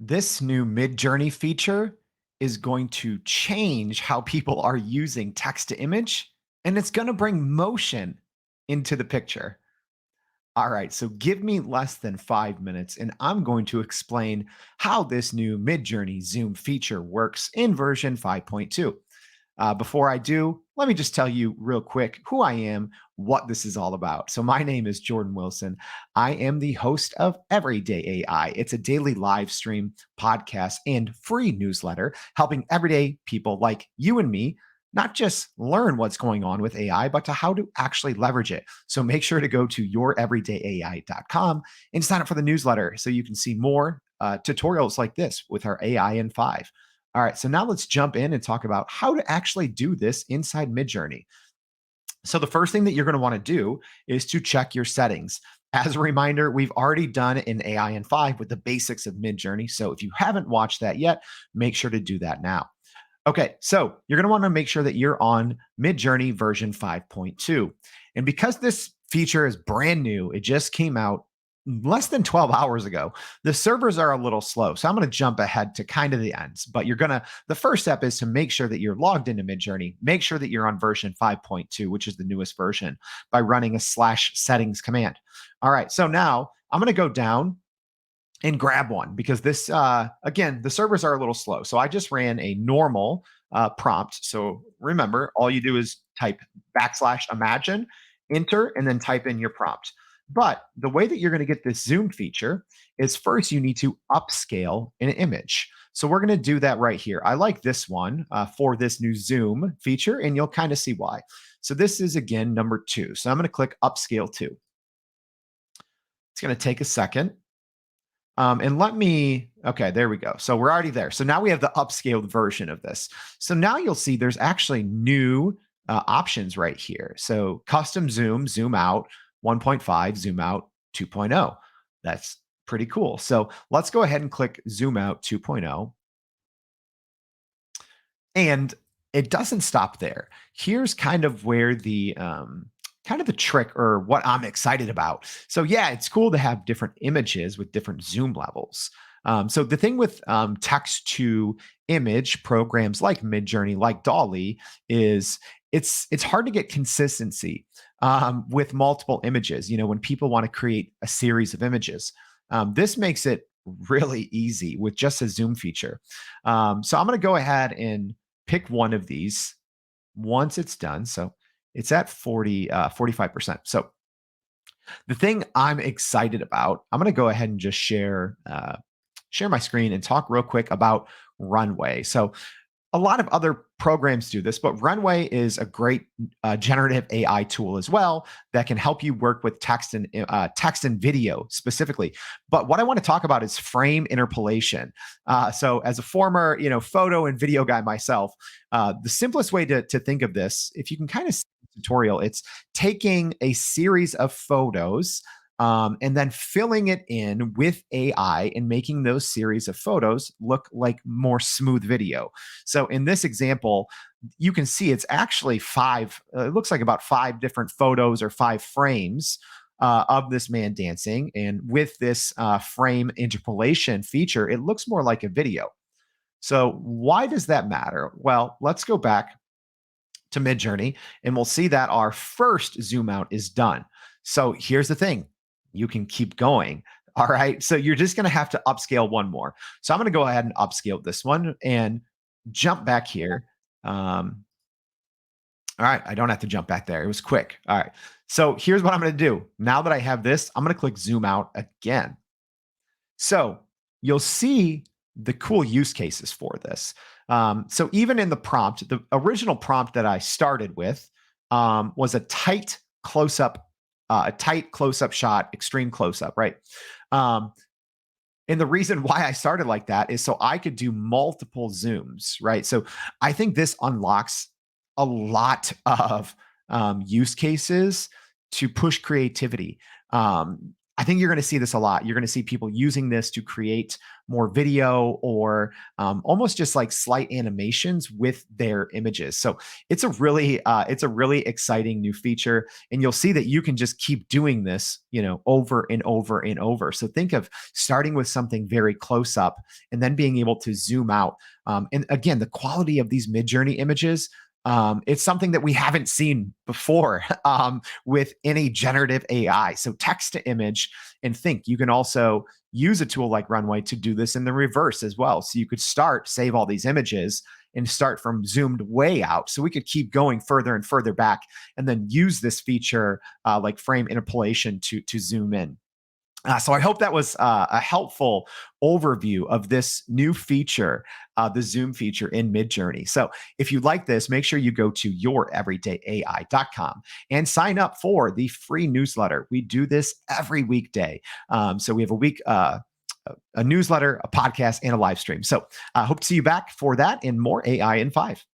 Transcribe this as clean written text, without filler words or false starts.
This new Midjourney feature is going to change how people are using text to image, and it's going to bring motion into the picture. All right, so give me less than 5 minutes, and I'm going to explain how this new Midjourney Zoom feature works in version 5.2. Before I do, let me just tell you real quick who I am, what this is all about. So, my name is Jordan Wilson. I am the host of Everyday AI. It's a daily live stream, podcast, and free newsletter helping everyday people like you and me not just learn what's going on with AI, but to how to actually leverage it. So, make sure to go to youreverydayai.com and sign up for the newsletter so you can see more tutorials like this with our AI in 5. All right, so now let's jump in and talk about how to actually do this inside Midjourney. So the first thing that you're going to want to do is to check your settings. As a reminder, we've already done an AI in 5 with the basics of Midjourney. So if you haven't watched that yet, make sure to do that now. Okay, so you're going to want to make sure that you're on Midjourney version 5.2. And because this feature is brand new, it just came out less than 12 hours ago, the servers are a little slow. So I'm going to jump ahead to kind of the ends, but the first step is to make sure that you're logged into Midjourney. Make sure that you're on version 5.2, which is the newest version, by running a /settings command. All right, so now I'm going to go down and grab one because this, again, the servers are a little slow. So I just ran a normal prompt. So remember, all you do is type \imagine, enter, and then type in your prompt. But the way that you're going to get this zoom feature is first you need to upscale an image. So we're going to do that right here. I like this one for this new zoom feature, and you'll kind of see why. So this is again number 2. So I'm going to click upscale 2. It's going to take a second. And okay, there we go. So we're already there. So now we have the upscaled version of this. So now you'll see there's actually new options right here. So custom zoom, zoom out 1.5, zoom out 2.0. That's pretty cool. So let's go ahead and click zoom out 2.0. And it doesn't stop there. Here's kind of where the trick or what I'm excited about. So yeah, it's cool to have different images with different zoom levels. So the thing with text to image programs like Midjourney, like Dolly, is it's hard to get consistency with multiple images. You know, when people want to create a series of images, this makes it really easy with just a zoom feature. So I'm going to go ahead and pick one of these once it's done. So it's at 45%. So the thing I'm excited about, I'm going to go ahead and just share my screen and talk real quick about Runway. So a lot of other programs do this, but Runway is a great generative AI tool as well that can help you work with text and video specifically. But what I want to talk about is frame interpolation. So, as a former, photo and video guy myself, the simplest way to think of this, if you can kind of see the tutorial, it's taking a series of photos and then filling it in with AI and making those series of photos look like more smooth video. So in this example, you can see it's actually it looks like about 5 different photos or 5 frames of this man dancing. And with this frame interpolation feature, it looks more like a video. So why does that matter? Well, let's go back to Midjourney and we'll see that our first zoom out is done. So here's the thing. You can keep going. All right. So you're just going to have to upscale one more. So I'm going to go ahead and upscale this one and jump back here. All right. I don't have to jump back there. It was quick. All right. So here's what I'm going to do. Now that I have this, I'm going to click zoom out again. So you'll see the cool use cases for this. So even in the prompt, the original prompt that I started with was a tight close-up shot, extreme close-up, right? And the reason why I started like that is so I could do multiple zooms, right? So I think this unlocks a lot of use cases to push creativity. I think you're going to see this a lot. You're going to see people using this to create more video or almost just like slight animations with their images. So it's a really exciting new feature, and you'll see that you can just keep doing this, over and over and over. So think of starting with something very close up and then being able to zoom out. And again, the quality of these Midjourney images. It's something that we haven't seen before with any generative AI. So text to image, and think you can also use a tool like Runway to do this in the reverse as well. So you could save all these images and start from zoomed way out. So we could keep going further and further back and then use this feature like frame interpolation to zoom in. So I hope that was a helpful overview of this new feature, the Zoom feature in Midjourney. So if you like this, make sure you go to youreverydayai.com and sign up for the free newsletter. We do this every weekday. So we have a newsletter, a podcast, and a live stream. So I hope to see you back for that and more AI in 5.